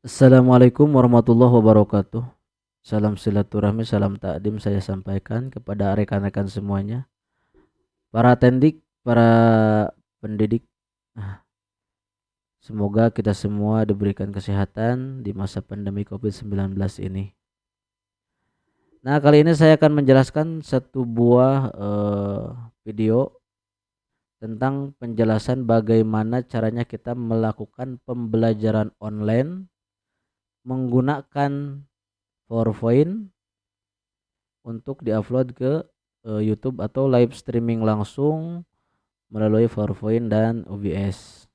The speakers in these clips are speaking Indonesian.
Assalamualaikum warahmatullahi wabarakatuh. Salam silaturahmi, salam takdim saya sampaikan kepada rekan-rekan semuanya, para tendik, para pendidik. Ah, Semoga kita semua diberikan kesehatan di masa pandemi COVID-19 ini. Nah, kali ini saya akan menjelaskan satu buah video tentang penjelasan bagaimana caranya kita melakukan pembelajaran online menggunakan PowerPoint untuk diupload ke YouTube atau live streaming langsung melalui PowerPoint dan OBS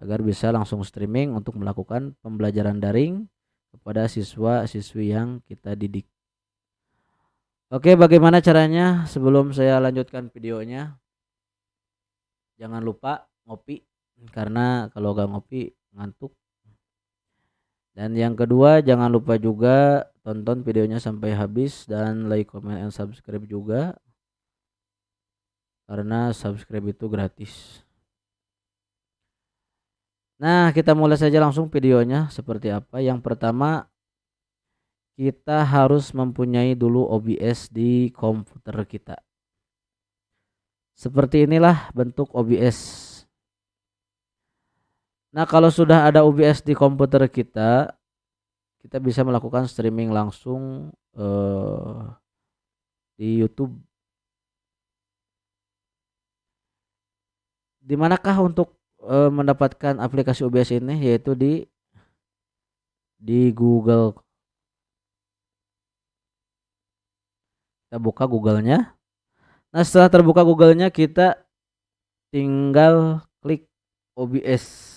agar bisa langsung streaming untuk melakukan pembelajaran daring kepada siswa-siswi yang kita didik. Oke, bagaimana caranya? Sebelum saya lanjutkan videonya, jangan lupa ngopi karena kalau gak ngopi ngantuk. Dan yang kedua, jangan lupa juga tonton videonya sampai habis dan like, comment, and subscribe juga karena subscribe itu gratis. Nah, kita mulai saja langsung videonya seperti apa. Yang pertama, kita harus mempunyai dulu OBS di komputer kita. Seperti inilah bentuk OBS. Nah, kalau sudah ada OBS di komputer kita, kita bisa melakukan streaming langsung di YouTube. Di manakah untuk mendapatkan aplikasi OBS ini? Yaitu di Google. Kita buka Google-nya. Nah, setelah terbuka Google-nya, kita tinggal klik OBS.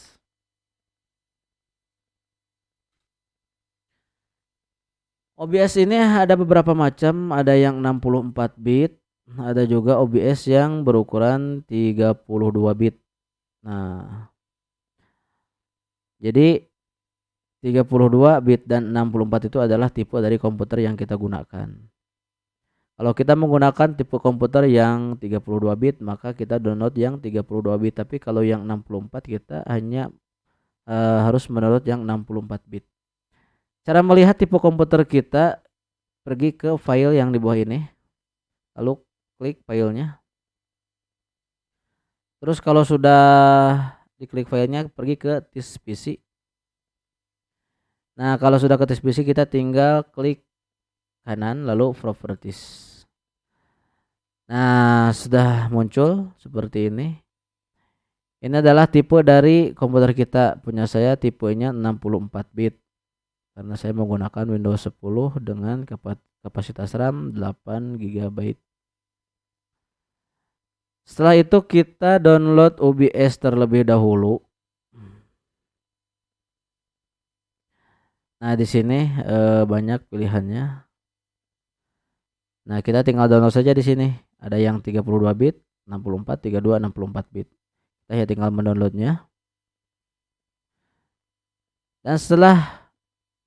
OBS ini ada beberapa macam, ada yang 64 bit, ada juga OBS yang berukuran 32 bit. Nah, jadi 32 bit dan 64 itu adalah tipe dari komputer yang kita gunakan. Kalau kita menggunakan tipe komputer yang 32 bit, maka kita download yang 32 bit. Tapi kalau yang 64 kita hanya harus mendownload yang 64 bit. Cara melihat tipe komputer kita, pergi ke file yang di bawah ini, lalu klik filenya. Terus kalau sudah diklik filenya, pergi ke TIS PC. Nah, kalau sudah ke TIS PC, kita tinggal klik kanan lalu properties. Nah, sudah muncul seperti ini. Ini adalah tipe dari komputer kita. Punya saya tipenya 64 bit. Karena saya menggunakan Windows 10 dengan kapasitas RAM 8 GB. Setelah itu kita download OBS terlebih dahulu. Nah, di sini banyak pilihannya. Nah, kita tinggal download saja di sini. Ada yang 32 bit, 64, 32, 64 bit. Kita tinggal mendownloadnya. Dan setelah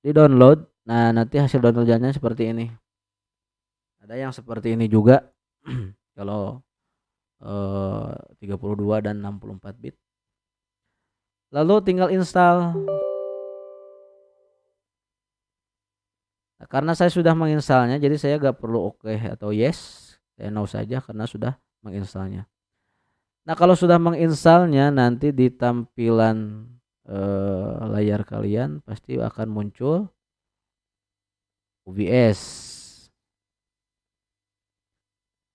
di-download, nah nanti hasil downloadannya seperti ini. Ada yang seperti ini juga. Kalau 32 dan 64 bit. Lalu tinggal install. Nah, karena saya sudah menginstalnya, jadi saya gak perlu oke atau yes. Saya no saja karena sudah menginstalnya. Nah, kalau sudah menginstalnya, nanti di tampilan layar kalian pasti akan muncul OBS.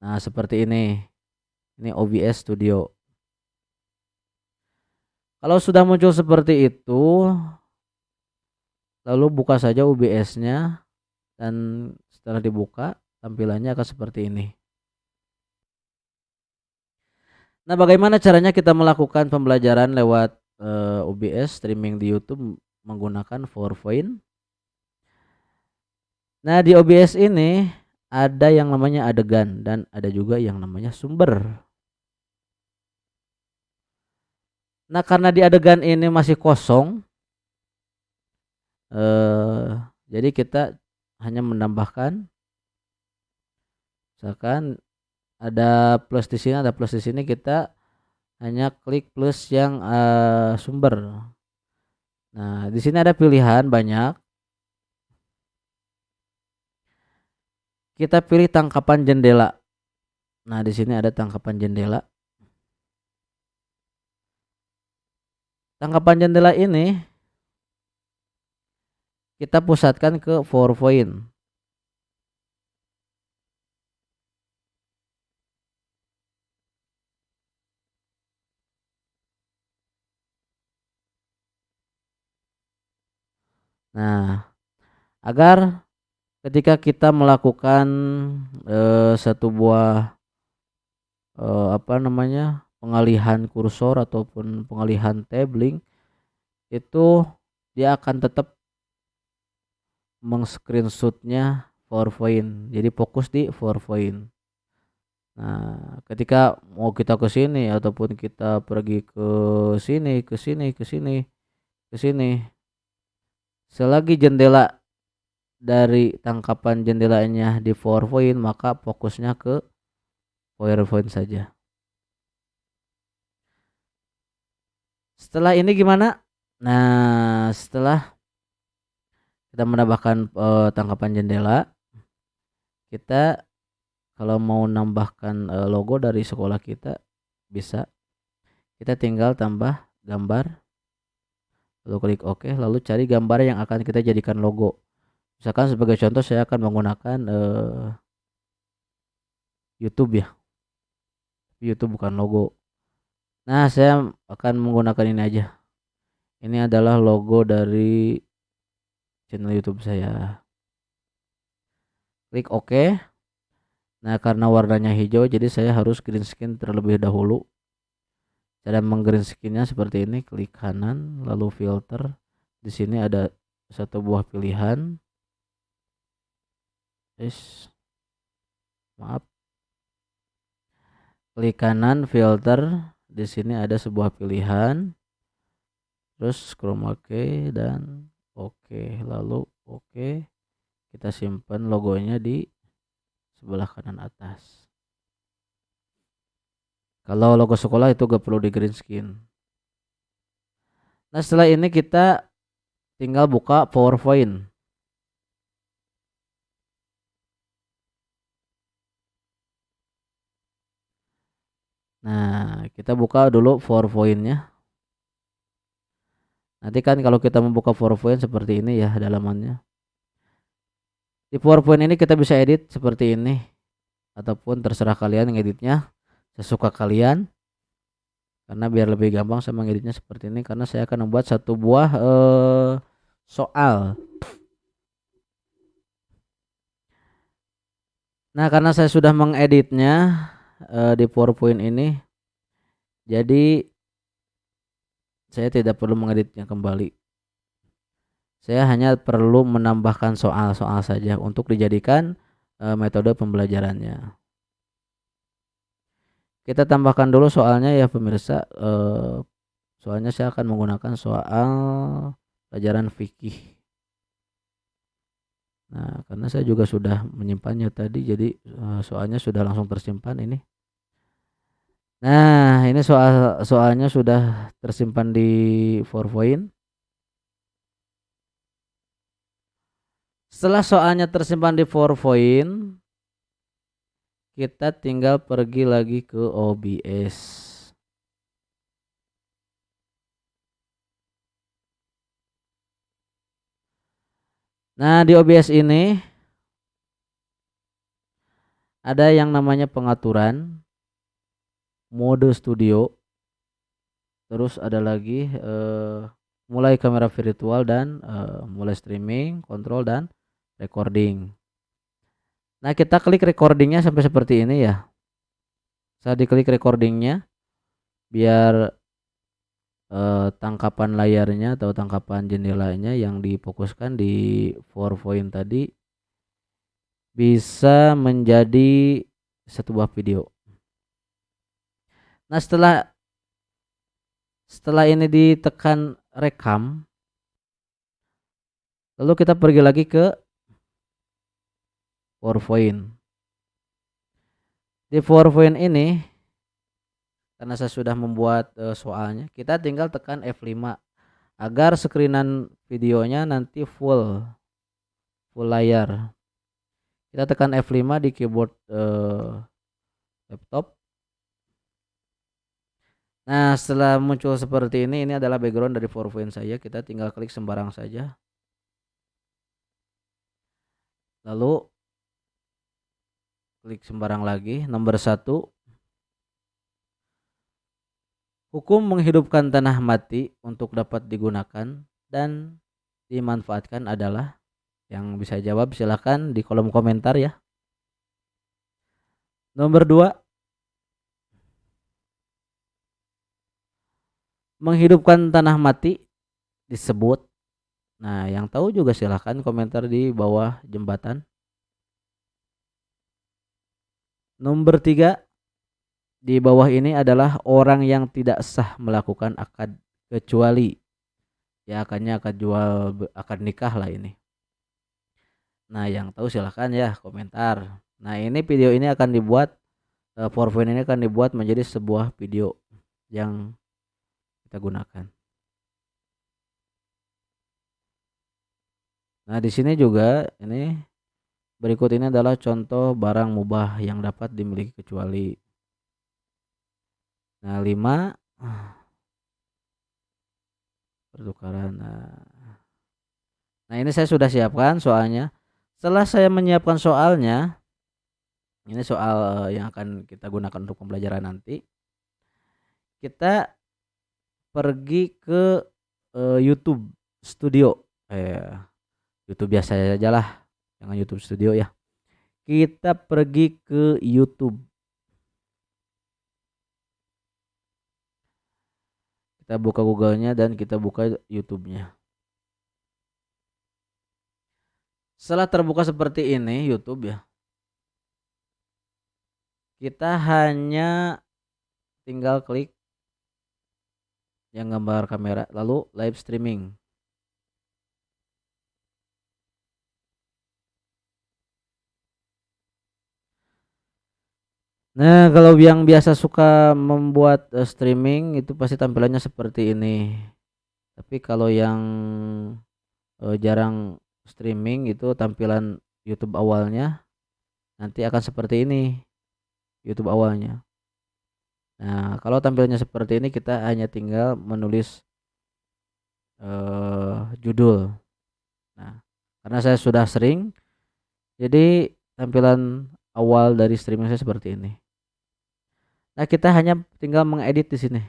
Nah, seperti ini. Ini OBS Studio. Kalau sudah muncul seperti itu, lalu buka saja OBS-nya dan setelah dibuka tampilannya akan seperti ini. Nah, bagaimana caranya kita melakukan pembelajaran lewat OBS streaming di YouTube menggunakan PowerPoint? Nah, di OBS ini ada yang namanya adegan dan ada juga yang namanya sumber. Nah, karena di adegan ini masih kosong, jadi kita hanya menambahkan, misalkan ada plus di sini, ada plus di sini, kita hanya klik plus yang sumber. Nah, di sini ada pilihan banyak. Kita pilih tangkapan jendela. Nah, di sini ada tangkapan jendela. Tangkapan jendela ini kita pusatkan ke PowerPoint. Nah, agar ketika kita melakukan satu buah apa namanya, pengalihan kursor ataupun pengalihan tabling, itu dia akan tetap meng-screenshotnya PowerPoint. Jadi fokus di PowerPoint. Nah, ketika mau kita ke sini ataupun kita pergi ke sini, ke sini, ke sini, ke sini, selagi jendela dari tangkapan jendelanya di PowerPoint, maka fokusnya ke PowerPoint saja. Setelah ini gimana? Nah, setelah kita menambahkan tangkapan jendela, kita kalau mau nambahkan logo dari sekolah kita bisa. Kita tinggal tambah gambar, lalu klik OK, lalu cari gambar yang akan kita jadikan logo. Misalkan sebagai contoh saya akan menggunakan YouTube ya. YouTube bukan logo. Nah, saya akan menggunakan ini aja. Ini adalah logo dari channel YouTube saya. Klik OK. Nah, karena warnanya hijau jadi saya harus green screen terlebih dahulu. Cara menggreen screennya seperti ini, klik kanan lalu filter. Di sini ada satu buah pilihan. Maaf. Klik kanan filter. Di sini ada sebuah pilihan. Terus chroma key dan OK, lalu OK. Kita simpan logonya di sebelah kanan atas. Kalau logo sekolah itu gak perlu di green screen. Nah, setelah ini kita tinggal buka PowerPoint. Nah, kita buka dulu PowerPoint-nya. Nanti kan kalau kita membuka PowerPoint seperti ini ya halamannya. Di PowerPoint ini kita bisa edit seperti ini, ataupun terserah kalian ngeditnya sesuka kalian. Karena biar lebih gampang saya mengeditnya seperti ini, karena saya akan membuat satu buah soal. Nah, karena saya sudah mengeditnya di PowerPoint ini, jadi saya tidak perlu mengeditnya kembali. Saya hanya perlu menambahkan soal-soal saja untuk dijadikan metode pembelajarannya. Kita tambahkan dulu soalnya ya pemirsa. Soalnya saya akan menggunakan soal pelajaran fikih. Nah, karena saya juga sudah menyimpannya tadi, jadi soalnya sudah langsung tersimpan ini. Nah, ini soalnya sudah tersimpan di PowerPoint. Setelah soalnya tersimpan di PowerPoint, kita tinggal pergi lagi ke OBS. Nah, di OBS ini ada yang namanya pengaturan, mode studio, terus ada lagi mulai kamera virtual dan mulai streaming, kontrol dan recording. Nah, kita klik recordingnya sampai seperti ini ya. Saat diklik recordingnya, biar tangkapan layarnya atau tangkapan jendelanya yang difokuskan di PowerPoint tadi bisa menjadi satu buah video. Nah, setelah ini ditekan rekam, lalu kita pergi lagi ke PowerPoint. Di PowerPoint ini, karena saya sudah membuat soalnya, kita tinggal tekan F5 agar screenan videonya nanti full layar. Kita tekan F5 di keyboard laptop. Nah, setelah muncul seperti ini adalah background dari PowerPoint saya. Kita tinggal klik sembarang saja. Lalu klik sembarang lagi. Nomor 1, hukum menghidupkan tanah mati untuk dapat digunakan dan dimanfaatkan adalah, yang bisa jawab silahkan di kolom komentar ya. Nomor 2, menghidupkan tanah mati disebut. Nah, yang tahu juga silahkan komentar di bawah jembatan. Nomor 3, di bawah ini adalah orang yang tidak sah melakukan akad kecuali ya akad nikah lah ini. Nah, yang tahu silahkan ya komentar. Nah, ini video ini akan dibuat PowerPoint ini akan dibuat menjadi sebuah video yang kita gunakan. Nah, di sini juga ini berikut ini adalah contoh barang mubah yang dapat dimiliki kecuali. Nah, 5 pertukaran. Nah, ini saya sudah siapkan soalnya. Setelah saya menyiapkan soalnya, ini soal yang akan kita gunakan untuk pembelajaran nanti. Kita pergi ke YouTube Studio. YouTube biasa aja lah, jangan YouTube Studio ya. Kita pergi ke YouTube. Kita buka Google-nya dan kita buka YouTube-nya. Setelah terbuka seperti ini YouTube ya, kita hanya tinggal klik yang gambar kamera lalu live streaming. Nah, kalau yang biasa suka membuat streaming itu pasti tampilannya seperti ini. Tapi kalau yang jarang streaming itu tampilan YouTube awalnya nanti akan seperti ini YouTube awalnya. Nah, kalau tampilannya seperti ini kita hanya tinggal menulis judul. Nah, karena saya sudah sering, jadi tampilan awal dari streaming saya seperti ini. Nah, kita hanya tinggal mengedit di sini.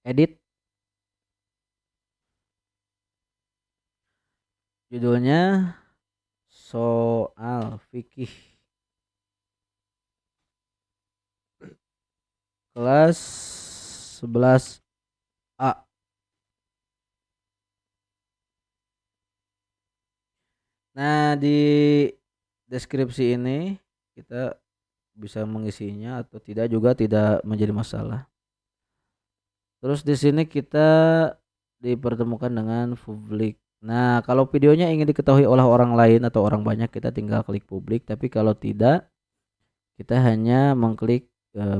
Edit. Judulnya soal fikih kelas 11A. Nah, di deskripsi ini kita bisa mengisinya atau tidak juga tidak menjadi masalah. Terus di sini kita dipertemukan dengan publik. Nah, kalau videonya ingin diketahui oleh orang lain atau orang banyak, kita tinggal klik publik. Tapi kalau tidak, kita hanya mengklik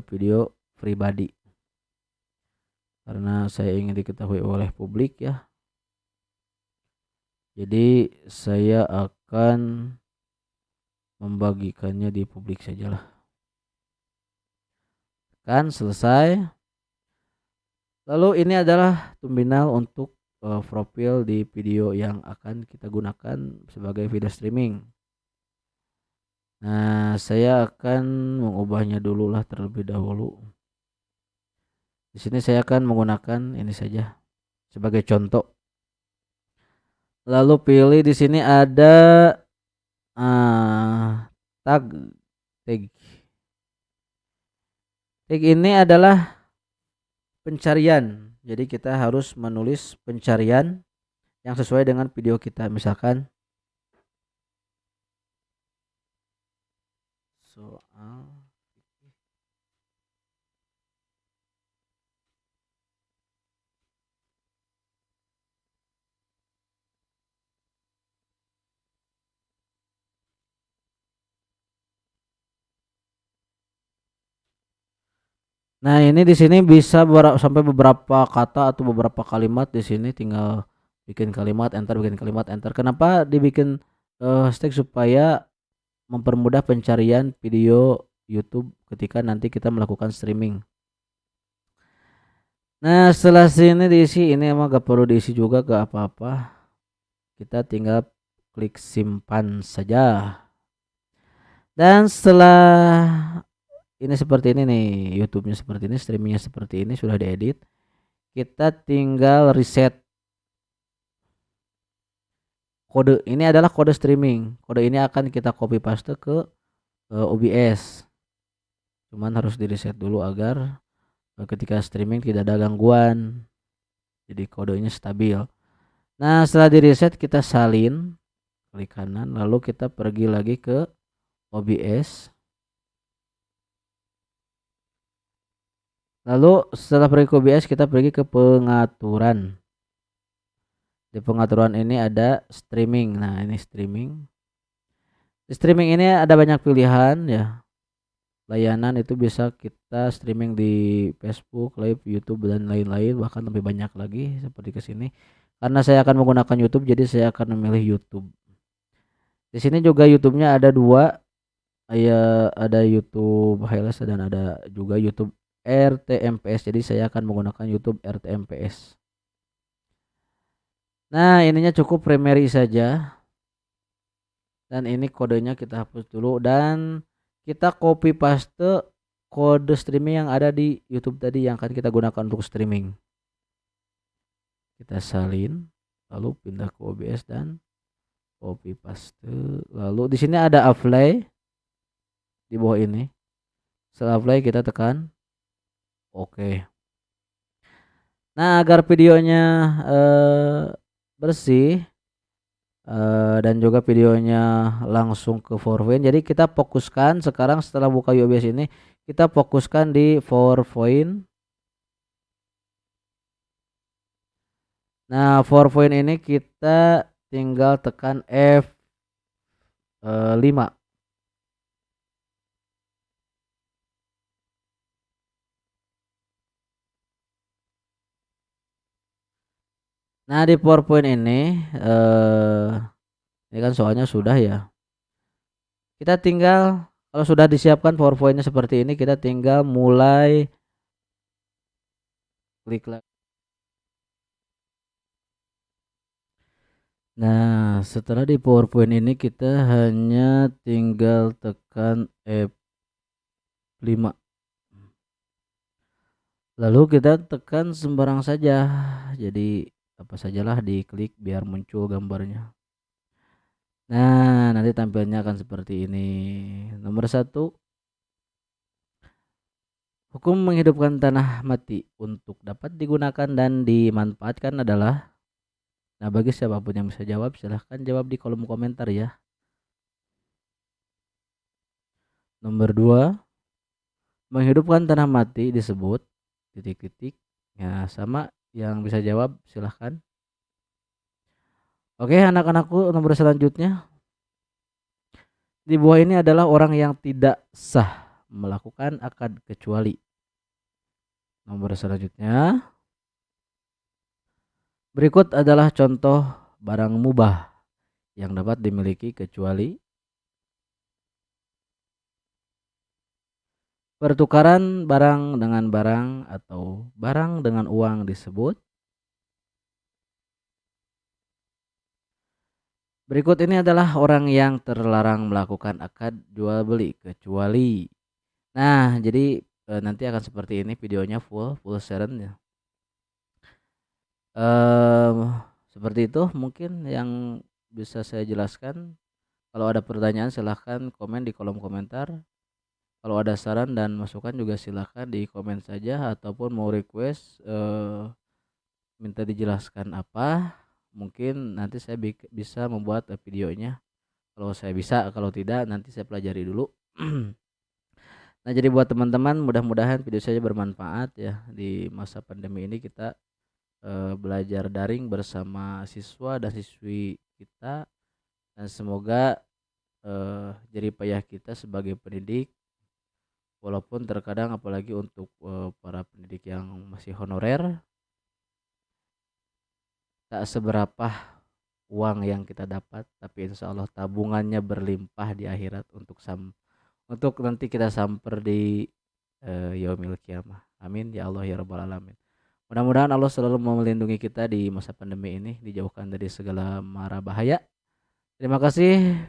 video pribadi. Karena saya ingin diketahui oleh publik ya. Jadi saya akan membagikannya di publik sajalah. Kan selesai. Lalu ini adalah thumbnail untuk profil di video yang akan kita gunakan sebagai video streaming. Nah, saya akan mengubahnya dulu lah terlebih dahulu. Di sini saya akan menggunakan ini saja sebagai contoh. Lalu pilih di sini ada tag. Tag ini adalah pencarian. Jadi kita harus menulis pencarian yang sesuai dengan video kita. Misalkan soal Nah, ini di sini bisa sampai beberapa kata atau beberapa kalimat di sini tinggal bikin kalimat enter, bikin kalimat enter. Kenapa dibikin hashtag supaya mempermudah pencarian video YouTube ketika nanti kita melakukan streaming. Nah, setelah sini diisi, ini emang gak perlu diisi juga ke apa-apa. Kita tinggal klik simpan saja. Dan setelah ini seperti ini nih, YouTube-nya seperti ini, streamingnya seperti ini, sudah diedit. Kita tinggal reset kode. Ini adalah kode streaming. Kode ini akan kita copy paste ke OBS. Cuman harus di reset dulu agar ketika streaming tidak ada gangguan. Jadi kodenya stabil. Nah, setelah di reset kita salin, klik kanan, lalu kita pergi lagi ke OBS. Lalu setelah pergi ke OBS kita pergi ke pengaturan. Di pengaturan ini ada streaming. Nah, ini streaming. Di streaming ini ada banyak pilihan ya. Layanan itu bisa kita streaming di Facebook, Live, YouTube dan lain-lain, bahkan lebih banyak lagi seperti ke sini. Karena saya akan menggunakan YouTube, jadi saya akan memilih YouTube. Di sini juga YouTube-nya ada dua, ya ada YouTube Highlights dan ada juga YouTube RTMPS. Jadi saya akan menggunakan YouTube RTMPS. Nah, ininya cukup primary saja. Dan ini kodenya kita hapus dulu dan kita copy paste kode streaming yang ada di YouTube tadi yang akan kita gunakan untuk streaming. Kita salin, lalu pindah ke OBS dan copy paste. Lalu di sini ada apply di bawah ini. Setelah apply kita tekan oke. Nah, agar videonya bersih dan juga videonya langsung ke PowerPoint. Jadi kita fokuskan sekarang setelah buka OBS ini, kita fokuskan di PowerPoint. Nah, PowerPoint ini kita tinggal tekan F5. Nah, di PowerPoint ini kan soalnya sudah ya. Kita tinggal kalau sudah disiapkan PowerPoint-nya seperti ini, kita tinggal mulai klik lagi. Nah, setelah di PowerPoint ini kita hanya tinggal tekan F5. Lalu kita tekan sembarang saja. Jadi apa sajalah diklik biar muncul gambarnya. Nah, nanti tampilnya akan seperti ini. Nomor 1, hukum menghidupkan tanah mati untuk dapat digunakan dan dimanfaatkan adalah. Nah, bagi siapapun yang bisa jawab, silahkan jawab di kolom komentar ya. Nomor 2, menghidupkan tanah mati disebut titik-titik. Ya, sama yang bisa jawab silahkan. Oke, anak-anakku, nomor selanjutnya. Di bawah ini adalah orang yang tidak sah melakukan akad kecuali. Nomor selanjutnya. Berikut adalah contoh barang mubah yang dapat dimiliki kecuali. Pertukaran barang dengan barang atau barang dengan uang disebut. Berikut ini adalah orang yang terlarang melakukan akad jual beli kecuali. Nah, jadi nanti akan seperti ini videonya full siaran ya. Seperti itu mungkin yang bisa saya jelaskan. Kalau ada pertanyaan silahkan komen di kolom komentar. Kalau ada saran dan masukan juga silahkan di komen saja, ataupun mau request minta dijelaskan apa, mungkin nanti saya bisa membuat videonya. Kalau saya bisa, kalau tidak nanti saya pelajari dulu. Nah, jadi buat teman-teman, mudah-mudahan video saya bermanfaat ya. Di masa pandemi ini kita belajar daring bersama siswa dan siswi kita, dan semoga jerih payah kita sebagai pendidik Walaupun terkadang apalagi untuk para pendidik yang masih honorer, tak seberapa uang yang kita dapat, tapi insya Allah tabungannya berlimpah di akhirat untuk nanti kita samper di yaumil kiamah. Amin ya Allah ya rabbal alamin. Mudah-mudahan Allah selalu melindungi kita di masa pandemi ini, dijauhkan dari segala mara bahaya. Terima kasih.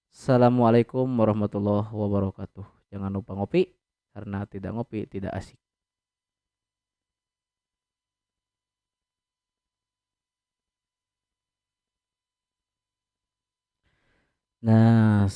Assalamualaikum warahmatullahi wabarakatuh. Jangan lupa ngopi, karena tidak ngopi tidak asik. Nah,